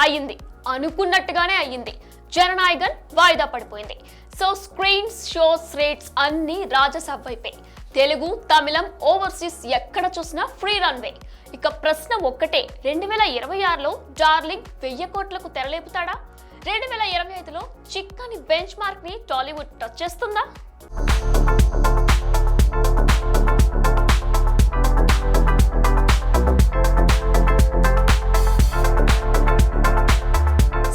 అయ్యింది, అనుకున్నట్టుగానే అయ్యింది. జననాయగన్ వాయిదా పడిపోయింది. సో స్క్రీన్స్, షోస్, రేట్స్ అన్ని రాజసాబ్ వైపే. తెలుగు, తమిళం, ఓవర్సీస్ ఎక్కడ చూసినా ఫ్రీ రన్వే. ఇక ప్రశ్న ఒక్కటే, 2026లో డార్లింగ్ 1000 కోట్లకు తెరలేపుతాడా? 2025లో చిక్కని బెంచ్ మార్క్ ని టాలీవుడ్ టచ్ చేస్తుందా?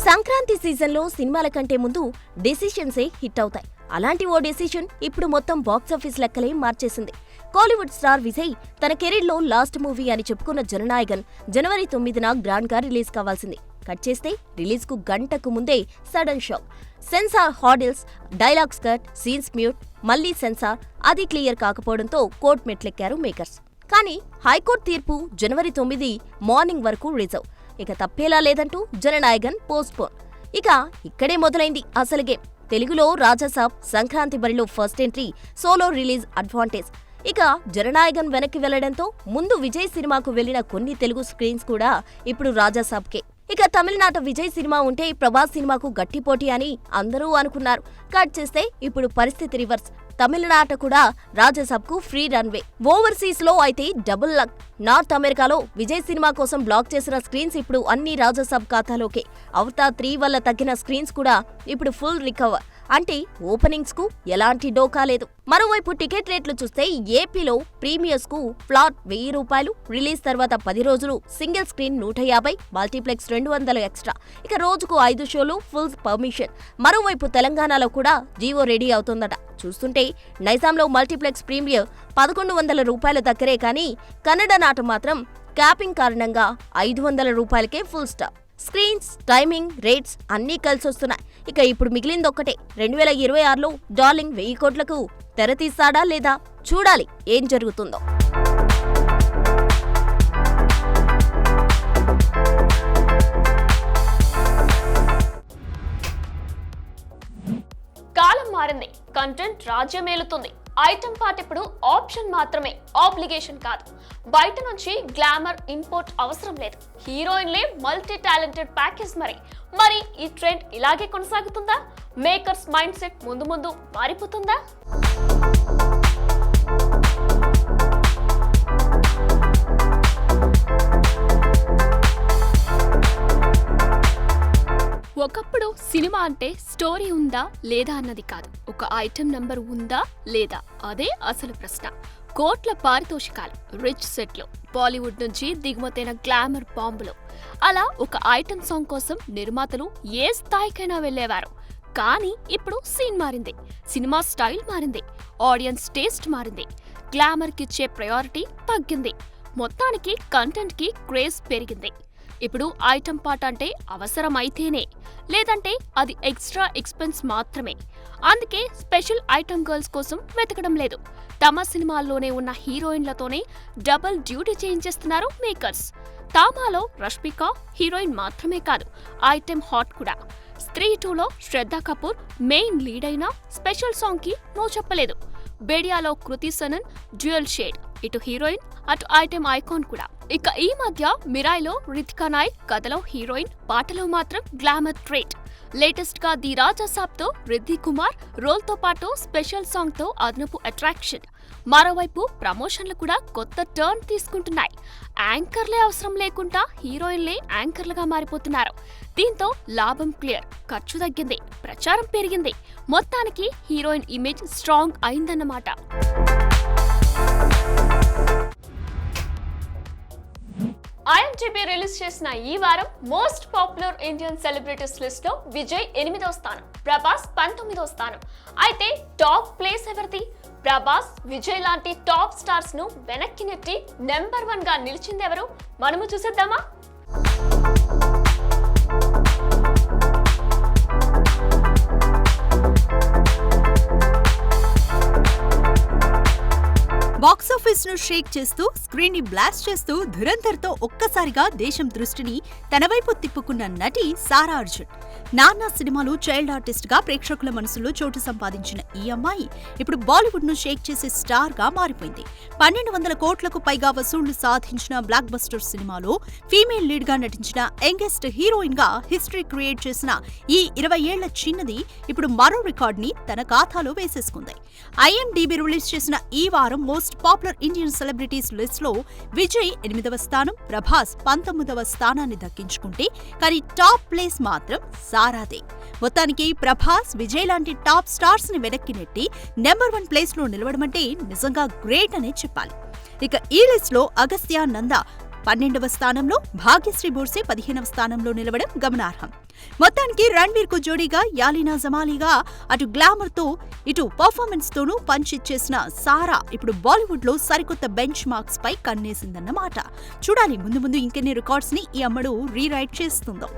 సంక్రాంతి సీజన్లో సినిమాల కంటే ముందు డెసిషన్సే హిట్ అవుతాయి. అలాంటి ఓ డెసిషన్ ఇప్పుడు మొత్తం బాక్సాఫీస్ లెక్కలే మార్చేసింది. కోలీవుడ్ స్టార్ విజయ్ తన కెరీర్లో లాస్ట్ మూవీ అని చెప్పుకున్న జననాయగన్ జనవరి 9న గ్రాండ్ గా రిలీజ్ కావాల్సింది. కట్ చేస్తే రిలీజ్ కు గంటకు ముందే sudden shock. Censor hurdles, dialogues cut, scenes mute, మళ్లీ సెన్సార్, అది క్లియర్ కాకపోవడంతో కోర్టు మెట్లెక్కారు మేకర్స్. కానీ హైకోర్టు తీర్పు జనవరి 9 మార్నింగ్ వరకు రిజర్వ్. ఇక తప్పేలా లేదంటూ జననాయగన్ పోస్ట్ పోన్. ఇక ఇక్కడే మొదలైంది అసలు గేమ్. తెలుగులో రాజాసాబ్ సంక్రాంతి బరిలో first entry, solo release advantage. ఇక జననాయగన్ వెనక్కి వెళ్లడంతో ముందు విజయ్ సినిమాకు వెళ్లిన కొన్ని తెలుగు స్క్రీన్స్ కూడా ఇప్పుడు రాజాసాబ్కే. ఇక తమిళనాట విజయ్ సినిమా ఉంటే ప్రభాస్ సినిమాకు గట్టి పోటీ అని అందరూ అనుకున్నారు. కట్ చేస్తే ఇప్పుడు పరిస్థితి రివర్స్. తమిళనాట కూడా రాజసాబ్కు ఫ్రీ రన్వే. ఓవర్సీస్ లో అయితే డబుల్ లక్. నార్త్ అమెరికాలో విజయ్ సినిమా కోసం బ్లాక్ చేసిన స్క్రీన్స్ ఇప్పుడు అన్ని రాజసాబ్ ఖాతాలోకే. అవతార్ 3 వల్ల తగ్గిన స్క్రీన్స్ కూడా ఇప్పుడు ఫుల్ రికవర్. అంటే ఓపెనింగ్స్ కు ఎలాంటి డోకా లేదు. మరోవైపు టికెట్ రేట్లు చూస్తే ఏపీలో ప్రీమియర్స్ కు ఫ్లాట్ 1000 రూపాయలు, రిలీజ్ తర్వాత 10 రోజులు సింగిల్ స్క్రీన్ 150, మల్టీప్లెక్స్ 200 ఎక్స్ట్రా. ఇక రోజుకు 5 షోలు ఫుల్ పర్మిషన్. మరోవైపు తెలంగాణలో కూడా జీవో రెడీ అవుతోందట. చూస్తుంటే నైజాంలో మల్టీప్లెక్స్ ప్రీమియర్ 1100 రూపాయల దగ్గరే, కానీ కన్నడ నాట మాత్రం క్యాపింగ్ కారణంగా 500 రూపాయలకే full stop. Screens, timing, rates అన్నీ కలిసొస్తున్నాయి. ఇక ఇప్పుడు మిగిలిందొక్కటే, 2026లో డార్లింగ్ 1000 కోట్లకు తెరతీస్తాడా లేదా? చూడాలి ఏం జరుగుతుందో. కాలం మారింది, కంటెంట్ రాజ్యమేలుతుంది. ఐటమ్ పార్ట్ ఇప్పుడు ఆప్షన్ మాత్రమే, ఆబ్లిగేషన్ కాదు. బయట నుంచి గ్లామర్ ఇంపోర్ట్ అవసరం లేదు. హీరోయిన్లే మల్టీ టాలెంటెడ్ ప్యాకేజ్. మరి ఈ ట్రెండ్ ఇలాగే కొనసాగుతుందా? మేకర్స్ మైండ్ సెట్ ముందు ముందు మారిపోతుందా? ఒకప్పుడు సినిమా అంటే స్టోరీ ఉందా లేదా అన్నది కాదు, ఒక ఐటమ్ నంబర్ ఉందా లేదా, అదే అసలు ప్రశ్న. కోట్ల పారితోషికాలు, రిచ్ సెట్లు, బాలీవుడ్ నుంచి దిగుమతైన గ్లామర్ బాంబులు, అలా ఒక ఐటమ్ సాంగ్ కోసం నిర్మాతలు ఏ స్థాయికైనా వెళ్లేవారు. కానీ ఇప్పుడు సీన్ మారింది, సినిమా స్టైల్ మారింది, ఆడియన్స్ టేస్ట్ మారింది, గ్లామర్ కిచ్చే ప్రయారిటీ తగ్గింది, మొత్తానికి కంటెంట్ కి క్రేజ్ పెరిగింది. ఇప్పుడు ఐటమ్ పార్ట్ అంటే అవసరమైతేనే, లేదంటే అది ఎక్స్ట్రా ఎక్స్పెన్స్ మాత్రమే. అందుకే స్పెషల్ ఐటమ్ గర్ల్స్ కోసం వెతకడం లేదు. తమ సినిమాల్లోనే ఉన్న హీరోయిన్లతోనే డబుల్ డ్యూటీ చేయించేస్తున్నారు మేకర్స్. తామాలో రష్మిక హీరోయిన్ మాత్రమే కాదు, ఐటమ్ హాట్ కూడా. స్త్రీ 2లో శ్రద్ధా కపూర్ మెయిన్ లీడ్ అయినా స్పెషల్ సాంగ్ కి నో చెప్పలేదు. బేడియాలో కృతి సనన్ డ్యూయల్ షేడ్, ఇటు హీరోయిన్ అటు ఐటమ్ ఐకాన్ కూడా. ఇక ఈ మధ్య మిరాయిలో రితికా నాయక్ కథలో హీరోయిన్, పాటలో మాత్రం గ్లామర్ ట్రేట్. లేటెస్ట్ గా ది రాజాసాబ్ తో రిద్ధి కుమార్ రోల్ తో పాటు స్పెషల్ సాంగ్ తో అదనపు అట్రాక్షన్. మరోవైపు ప్రమోషన్లు కూడా కొత్త టర్న్ తీసుకుంటున్నాయి. యాంకర్లే అవసరం లేకుండా హీరోయిన్లే యాంకర్లుగా మారిపోతున్నారు. దీంతో లాభం క్లియర్, ఖర్చు తగ్గింది, ప్రచారం పెరిగింది. మొత్తానికి హీరోయిన్ ఇమేజ్ స్ట్రాంగ్ అయిందన్నమాట. ఐఎండిబి రిలీజ్ చేసిన ఈ వారం most popular Indian celebrities list లో విజయ్ 8వ స్థానం, ప్రభాస్ 19వ స్థానం. అయితే టాప్ ప్లేస్ ఎవరిది? ప్రభాస్, విజయ్ లాంటి టాప్ స్టార్స్ ను వెనక్కి నెట్టి నెంబర్ 1 గా నిలిచిందెవరు? మనము చూసేద్దామా? బాక్సాఫీస్ ను షేక్ చేస్తూ స్క్రీన్ ని బ్లాస్ట్ చేస్తూ ధురంధర్తో ఒక్కసారిగా దేశం దృష్టిని తన వైపు తిప్పుకున్న నటి సారా అర్జున్. నానా సినిమాలు చైల్డ్ ఆర్టిస్ట్ గా ప్రేక్షకుల మనసులో చోటు సంపాదించిన ఈ అమ్మాయి ఇప్పుడు బాలీవుడ్ ను షేక్ చేసే స్టార్ గా మారిపోయింది. 1200 కోట్లకు పైగా వసూళ్లు సాధించిన బ్లాక్ బస్టర్ సినిమాలో ఫీమేల్ లీడ్ గా నటించిన యంగెస్ట్ హీరోయిన్ గా హిస్టరీ క్రియేట్ చేసిన ఈ 20 ఏళ్ల చిన్నది ఇప్పుడు మరో రికార్డ్ ని తన ఖాతాలో వేసేసుకుంది. IMDb రిలీజ్ చేసిన ఈ వారం most popular Indian celebrities list లో విజయ్ 8వ స్థానం, ప్రభాస్ 19వ స్థానాన్ని దక్కించుకుంటే కానీ టాప్ ప్లేస్ మాత్రం సారాదే. మొత్తానికి ప్రభాస్, విజయ్ లాంటి టాప్ స్టార్స్ ని వెనక్కి నెట్టి నెంబర్ 1 ప్లేస్ లో నిలవడమంటే నిజంగా గ్రేట్ అనే చెప్పాలి. ఇక ఈ లిస్ట్ లో అగస్త్య నంద 12వ స్థానంలో, భాగ్యశ్రీ బోర్సే 15వ స్థానంలో నిలవడం గమనార్హం. మొత్తానికి రణ్వీర్ కు జోడీగా యాలీనా జమాలీగా అటు గ్లామర్ తో ఇటు పర్ఫార్మెన్స్ తోనూ పంచిచ్చేసిన సారా ఇప్పుడు బాలీవుడ్ లో సరికొత్త బెంచ్ మార్క్స్ పై కన్నేసిందన్నమాట. చూడాలి ముందు ముందు ఇంకెన్ని రికార్డ్స్ ని ఈ అమ్మడు రీరైట్ చేస్తుందో.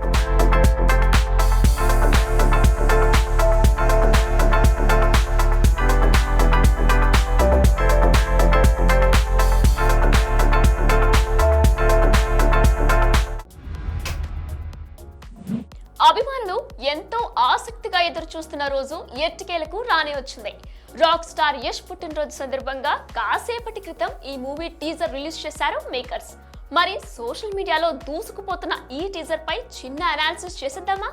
అభిమానులు ఎంతో ఆసక్తిగా ఎదురు చూస్తున్న రోజు ఎట్టికేలకు రానే వచ్చింది. రాక్ స్టార్ యష్ పుట్టినరోజు సందర్భంగా కాసేపటి క్రితం ఈ మూవీ టీజర్ రిలీజ్ చేశారు మేకర్స్. మరి సోషల్ మీడియాలో దూసుకుపోతున్న ఈ టీజర్ పై చిన్న అనాలిసిస్ చేసేద్దామా?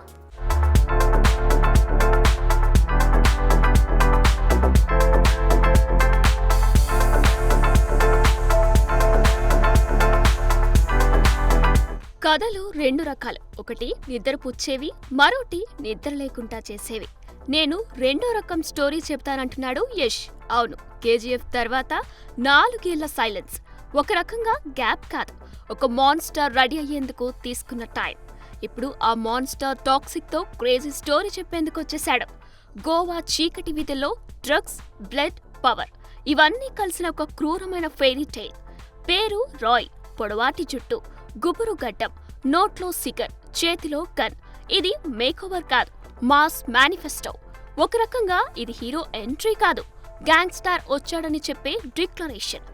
కథలు 2 రకాలు. ఒకటి నిద్ర పుచ్చేవి, మరోటి నిద్ర లేకుండా చేసేవి. నేను 2వ రకం స్టోరీ చెప్తానంటున్నాడు యష్. అవును, KGF తర్వాత 4 ఏళ్ల సైలెన్స్. ఒక రకంగా గ్యాప్ కాదు, ఒక మాన్స్టర్ రెడీ అయ్యేందుకు తీసుకున్న టైం. ఇప్పుడు ఆ మాన్స్టర్ టాక్సిక్ తో క్రేజీ స్టోరీ చెప్పేందుకు వచ్చేశాడు. గోవా చీకటి వీధుల్లో డ్రగ్స్, బ్లడ్, పవర్ ఇవన్నీ కలిసిన ఒక క్రూరమైన ఫెయిరీ టైల్. పేరు రాయ్, పొడవాటి జుట్టు, గుబురు గడ్డం, నోట్లో సిగర్, చేతిలో గన్. ఇది మేకోవర్ కాదు, మాస్ మేనిఫెస్టో. ఒక రకంగా ఇది హీరో ఎంట్రీ కాదు, గ్యాంగ్స్టార్ వచ్చాడని చెప్పే డిక్లరేషన్.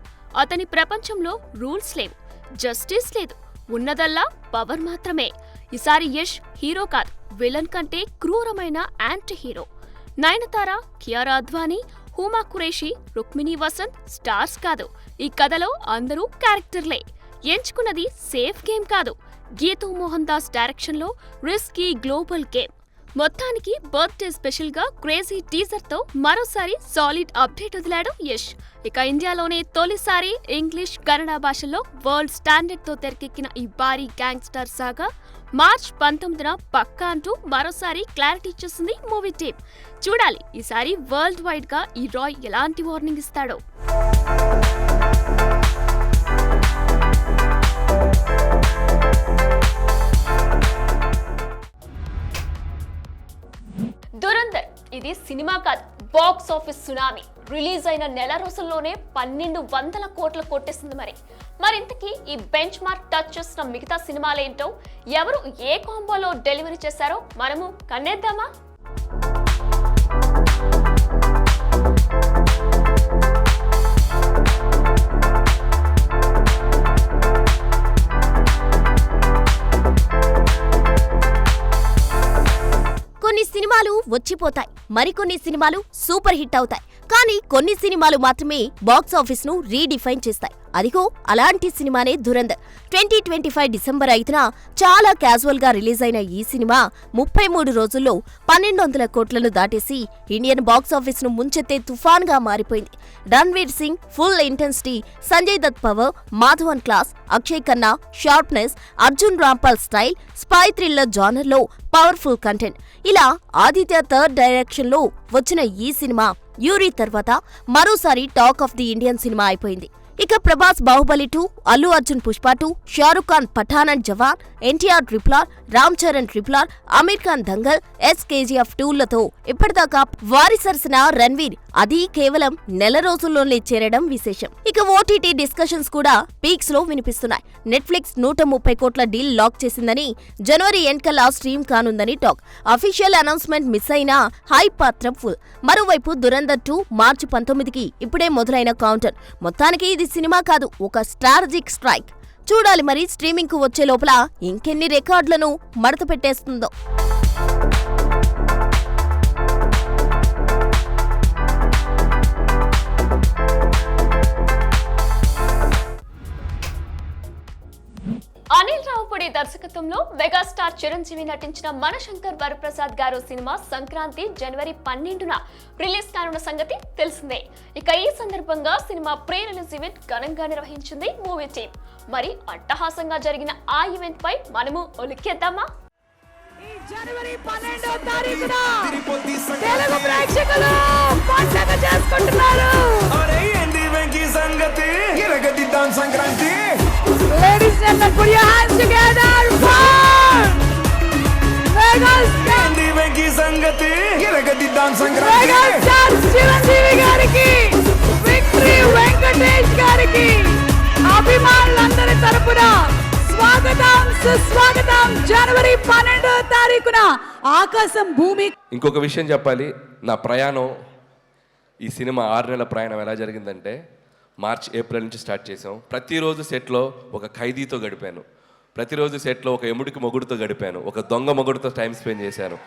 అతని ప్రపంచంలో రూల్స్ లేవు, జస్టిస్ లేదు, ఉన్నదల్లా పవర్ మాత్రమే. ఈసారి యష్ హీరో కాదు, విలన్ కంటే క్రూరమైన anti hero. Nayanthara, Kiara Advani, Huma Qureshi, Rukmini Vasanth stars కాదు. ఈ కథలో అందరూ క్యారెక్టర్లే. ఎంచుకున్నది సేఫ్ గేమ్ కాదు, గీతూ మోహన్ దాస్ డైరెక్షన్ లో రిస్కీ గ్లోబల్ గేమ్. మొత్తానికి బర్త్డే స్పెషల్ గా క్రేజీ టీజర్ తో మరోసారి సాలిడ్ అప్డేట్ వదిలాడు యష్. ఇక ఇండియాలోనే తొలిసారి ఇంగ్లీష్, కన్నడ భాషల్లో వరల్డ్ స్టాండర్డ్ తో తెరకెక్కిన ఈ భారీ గ్యాంగ్స్టర్ సాగా మార్చ్ 19న పక్కా అంటూ మరోసారి క్లారిటీ ఇచ్చేసింది మూవీ టీమ్. చూడాలి ఈసారి వరల్డ్ వైడ్ గా ఈ రాయ్ ఎలాంటి వార్నింగ్ ఇస్తాడో. దురంధర్ ఇది సినిమా కాదు, బాక్స్ ఆఫీస్ సునామీ. రిలీజ్ అయిన నెల రోజుల్లోనే 1200 కోట్లు కొట్టేసింది. మరింతకీ ఈ బెంచ్ మార్క్ టచ్ చేసిన మిగతా సినిమాలేంటో, ఎవరు ఏ కాంబోలో డెలివరీ చేశారో మనము కన్నేద్దామా? కొన్ని సినిమాలు వచ్చిపోతాయి, మరికొన్ని సినిమాలు సూపర్ హిట్ అవుతాయి. కానీ కొన్ని సినిమాలు మాత్రమే బాక్స్ ఆఫీస్ ను రీడిఫైన్ చేస్తాయి. అదిగో అలాంటి సినిమానే దురంధర్. 2025 డిసెంబర్ 5న చాలా క్యాజువల్ గా రిలీజ్ అయిన ఈ సినిమా 33 రోజుల్లో 1200 కోట్లను దాటేసి ఇండియన్ బాక్స్ ఆఫీస్ ను ముంచెత్తే తుఫాన్ గా మారిపోయింది. Ranveer Singh full intensity, Sanjay Dutt power, Madhavan class, Akshay Khanna sharpness, Arjun Rampal style, spy thriller genre లో పవర్ఫుల్ కంటెంట్. ఇలా ఆదిత్య థర్డ్ డైరెక్షన్ లో వచ్చిన ఈ సినిమా యూరీ తర్వాత మరోసారి talk of the Indian cinema అయిపోయింది. ఇక Prabhas Baahubali 2, Allu Arjun Pushpa 2, Shahrukh Khan Pathaan and Jawan, NTR triple R, Ram Charan triple R, Aamir Khan Dangal, KGF 2లతో ఇప్పటిదాకా వారి సరసన రణ్వీర్ అది కేవలం నెల రోజుల్లోనే చేరడం విశేషం. ఇక ఓటీటీ డిస్కషన్స్ కూడా పీక్స్ లో వినిపిస్తున్నాయి. నెట్ఫ్లిక్స్ 130 కోట్ల డీల్ లాక్ చేసిందని, జనవరి ఎండ్ కల్లా స్ట్రీమ్ కానుందని టాక్. అఫీషియల్ అనౌన్స్మెంట్ మిస్ అయినా హైప్ మాత్రం ఫుల్. మరోవైపు దురంధర్ 2 మార్చి 19కి ఇప్పుడే మొదలైన కౌంటర్. మొత్తానికి ఇది సినిమా కాదు, ఒక స్ట్రాటజిక్ స్ట్రైక్. చూడాలి మరి స్ట్రీమింగ్ కు వచ్చే లోపల ఇంకెన్ని రికార్డులను మడత పెట్టేస్తుందో. అనిల్ రావుపూడి దర్శకత్వంలో మెగాస్టార్ చిరంజీవి నటించిన మనశంకర్ వరప్రసాద్ గారు సినిమా సంక్రాంతి జనవరి 12న రిలీజ్ కానున్న సంగతి తెలిసిందే. ఇక ఈ సందర్భంగా సినిమా ప్రీ రిలీజ్ ఈవెంట్ ఘనంగా నిర్వహించింది మూవీ టీమ్. మరి అట్టహాసంగా జరిగిన ఆ ఈవెంట్ పై మనము ఒలిక్కేద్దామా? జనవరి 12వ తారీఖున తెలుగు ప్రేక్షకులు పండగ చేసుకుంటున్నారు. Sankranti. Ladies and gentlemen, put your hands together for megastar Chiranjeevi గారికి, విక్టరీ వెంకటేష్ గారికి అభిమానులందరి తరపున స్వాగతం, సుస్వాగతం. జనవరి 12వ తారీఖున ఆకాశం భూమి. ఇంకొక విషయం చెప్పాలి, నా ప్రయాణం, ఈ సినిమా 6 నెలల ప్రయాణం ఎలా జరిగిందంటే, మార్చ్ ఏప్రిల్ నుంచి స్టార్ట్ చేసాం. ప్రతిరోజు సెట్లో ఒక ఖైదీతో గడిపాను, ప్రతిరోజు సెట్లో ఒక ఎముడికి మొగుడుతో గడిపాను, ఒక దొంగ మొగుడుతో టైం స్పెండ్ చేశాను,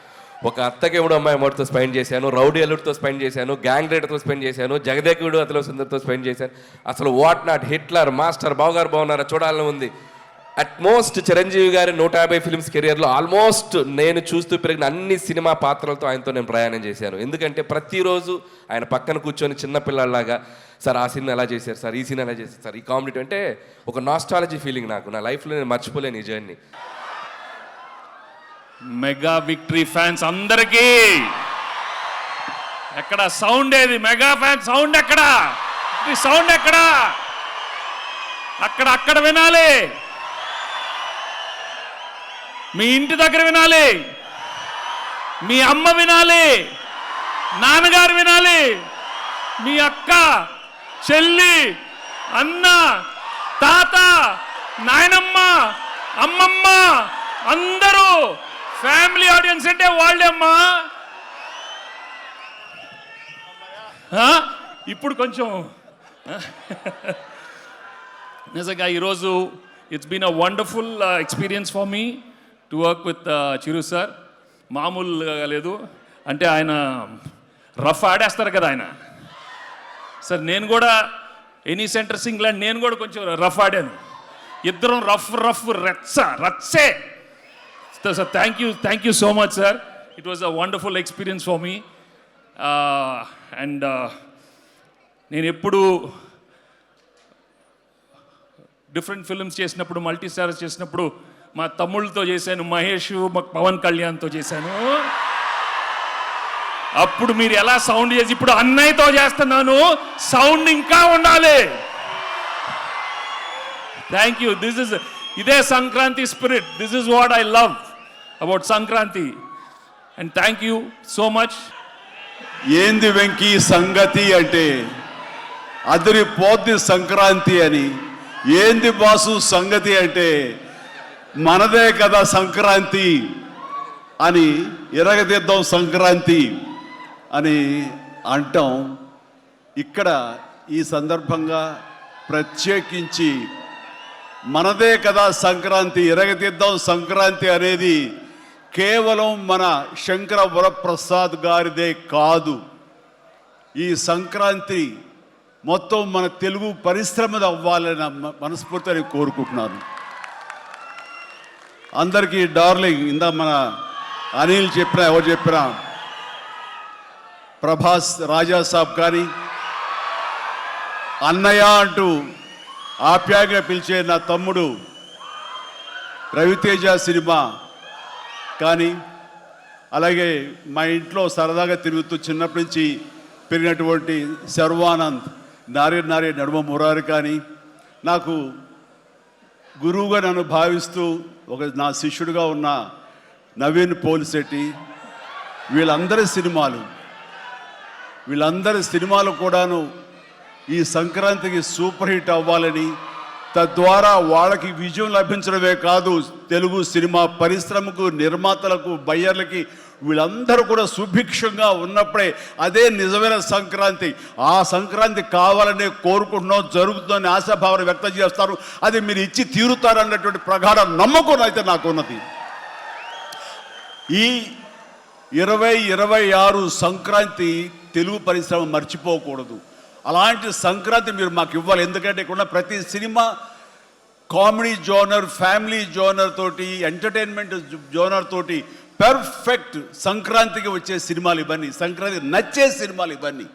ఒక అత్తకెముడు అమ్మాయి మొగుడుతో స్పెండ్ చేశాను, రౌడీ అల్లుడితో స్పెండ్ చేశాను, గ్యాంగ్ లీడర్తో స్పెండ్ చేశాను, జగదేకుడు అతలో సుందర్తో స్పెండ్ చేశాను. అసలు వాట్ నాట్, హిట్లర్, మాస్టర్, బావగారు బాగున్నారా చూడాలని ఉంది. అట్మోస్ట్ చిరంజీవి గారి 150 ఫిల్మ్స్ కెరియర్లో ఆల్మోస్ట్ నేను చూస్తూ పెరిగిన అన్ని సినిమా పాత్రలతో ఆయనతో నేను ప్రయాణం చేశాను. ఎందుకంటే ప్రతిరోజు ఆయన పక్కన కూర్చొని చిన్నపిల్లలాగా, సార్ ఆ సినిమా ఎలా చేశారు సార్, ఈ సినిమా ఎలా చేశారు సార్, ఈ కామెడీ అంటే ఒక నాస్టాలజీ ఫీలింగ్ నాకు. నా లైఫ్లో నేను మర్చిపోలేను ఈ జర్నీ. మెగా విక్టరీ ఫ్యాన్స్ అందరికీ ఎక్కడ సౌండ్ ఏది? మెగా ఫ్యాన్స్ సౌండ్ ఎక్కడ? సౌండ్ ఎక్కడ? అక్కడ వినాలి, మీ ఇంటి దగ్గర వినాలి, మీ అమ్మ వినాలి, నాన్నగారు వినాలి, మీ అక్క, చెల్లి, అన్న, తాత, నాయనమ్మ, అమ్మమ్మ, అందరూ ఫ్యామిలీ ఆడియన్స్ అంటే వాళ్ళే అమ్మా. ఇప్పుడు కొంచెం నిజంగా ఈరోజు it's been a wonderful experience for me to work with Chiru sir. మామూలుగా లేదు, అంటే ఆయన రఫ్ ఆడేస్తారు కదా ఆయన. సార్ నేను కూడా ఎనీ సెంటర్ సింగ్లాండ్ నేను కూడా కొంచెం రఫ్ ఆడాను. ఇద్దరం రఫ్ రచ్చే. Sir thank you so much sir. It was a wonderful experience for me. And నేను ఎప్పుడు డిఫరెంట్ ఫిల్మ్స్ చేసినప్పుడు, మల్టీ స్టార్స్ చేసినప్పుడు మా తమ్ముళ్ళతో చేశాను, మహేష్, పవన్ కళ్యాణ్తో చేశాను. అప్పుడు మీరు ఎలా సౌండ్ చేసి, ఇప్పుడు అన్నయ్యతో చేస్తున్నాను, సౌండ్ ఇంకా ఉండాలి. Thank you. ఇదే Sankranti spirit. This is what I love about Sankranti. And thank you so much. ఏంది వెంకీ సంగతి అంటే అదిరిపోద్ది సంక్రాంతి అని. ఏంది బాసు సంగతి అంటే మనదే కదా సంక్రాంతి అని, ఎరగదిద్దాం సంక్రాంతి అని అంటాం. ఇక్కడ ఈ సందర్భంగా ప్రత్యేకించి మనదే కదా సంక్రాంతి, ఎరగదిద్దాం సంక్రాంతి అనేది కేవలం మన శంకర వరప్రసాద్ గారిదే కాదు. ఈ సంక్రాంతి మొత్తం మన తెలుగు పరిశ్రమది అవ్వాలని మనస్ఫూర్తిని కోరుకుంటున్నాను. అందరికీ డార్లింగ్, ఇందా మన అనిల్ చెప్పినా, ఎవరు చెప్పినా, ప్రభాస్ రాజా సాబ్ కానీ, అన్నయ్య అంటూ ఆప్యాయంగా పిలిచే నా తమ్ముడు రవితేజ సినిమా కానీ, అలాగే మా ఇంట్లో సరదాగా తిరుగుతూ చిన్నప్పటి నుంచి పెరిగినటువంటి శర్వానంద్, నారే నారే నడుమ మురారి కానీ, నాకు గురువుగా నన్ను భావిస్తూ నా శిష్యుడిగా ఉన్న నవీన్ పోలిశెట్టి, వీళ్ళందరి సినిమాలు కూడాను ఈ సంక్రాంతికి సూపర్ హిట్ అవ్వాలని, తద్వారా వాళ్ళకి విజయం లభించడమే కాదు, తెలుగు సినిమా పరిశ్రమకు, నిర్మాతలకు, బయ్యర్లకి వీళ్ళందరూ కూడా సుభిక్షంగా ఉన్నప్పుడే అదే నిజమైన సంక్రాంతి. ఆ సంక్రాంతి కావాలనే కోరుకుంటున్నాం, జరుగుతుందని ఆశాభావన వ్యక్తం చేస్తారు. అది మీరు ఇచ్చి తీరుతారన్నటువంటి ప్రగాఢ నమ్మకం అయితే నాకున్నది. ఈ 2026 సంక్రాంతి తెలుగు పరిశ్రమ మర్చిపోకూడదు. అలాంటి సంక్రాంతి మీరు మాకు ఇవ్వాలి. ఎందుకంటే ఇక్కడ ప్రతి cinema comedy genre, family genre తోటి, ఎంటర్టైన్మెంట్ జోనర్ తోటి పెర్ఫెక్ట్ సంక్రాంతికి వచ్చే సినిమాలు ఇవన్నీ, సంక్రాంతికి నచ్చే సినిమాలు ఇవన్నీ.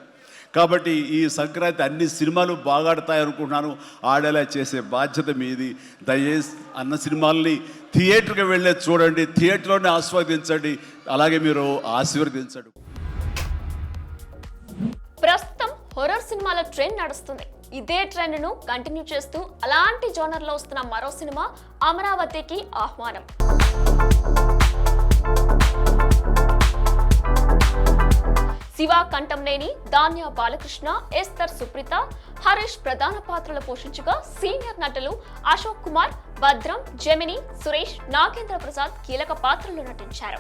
కాబట్టి ఈ సంక్రాంతి అన్ని సినిమాలు బాగా ఆడతాయి అనుకుంటున్నాను. ఆడేలా చేసే బాధ్యత మీది. దయచేసి అన్న సినిమాల్ని థియేటర్కి వెళ్ళే చూడండి, థియేటర్లోనే ఆస్వాదించండి, అలాగే మీరు ఆశీర్వదించండి. ప్రస్తుతం హొర్రర్ సినిమాల ట్రెండ్ నడుస్తుంది. ఇదే ట్రెండ్ ను కంటిన్యూ చేస్తూ అలాంటి జోనర్ లో వస్తున్న మరో సినిమా అమరావతికి ఆహ్వానం. శివ కంఠంనేని, ధాన్య బాలకృష్ణ, ఎస్తర్ సుప్రీత, హరీష్ ప్రధాన పాత్రలు పోషించగా సీనియర్ నటులు అశోక్ కుమార్, భద్రం, జెమిని, సురేష్, నాగేంద్ర ప్రసాద్ కీలక పాత్రలు నటించారు.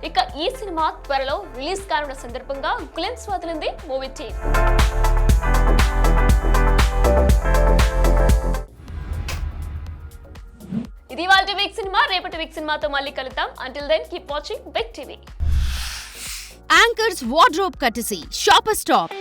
ఇక ఈ సినిమా త్వరలో రిలీజ్ కానున్న సందర్భంగా గ్లిమ్స్ వదిలింది మూవీ టీమ్. ఇది వాళ్ళ వీక్ సినిమా. రేపటి వీక్ సినిమాతో మళ్ళీ కలుద్దాం. Until then keep watching big TV. Anchors wardrobe courtesy shopper stop.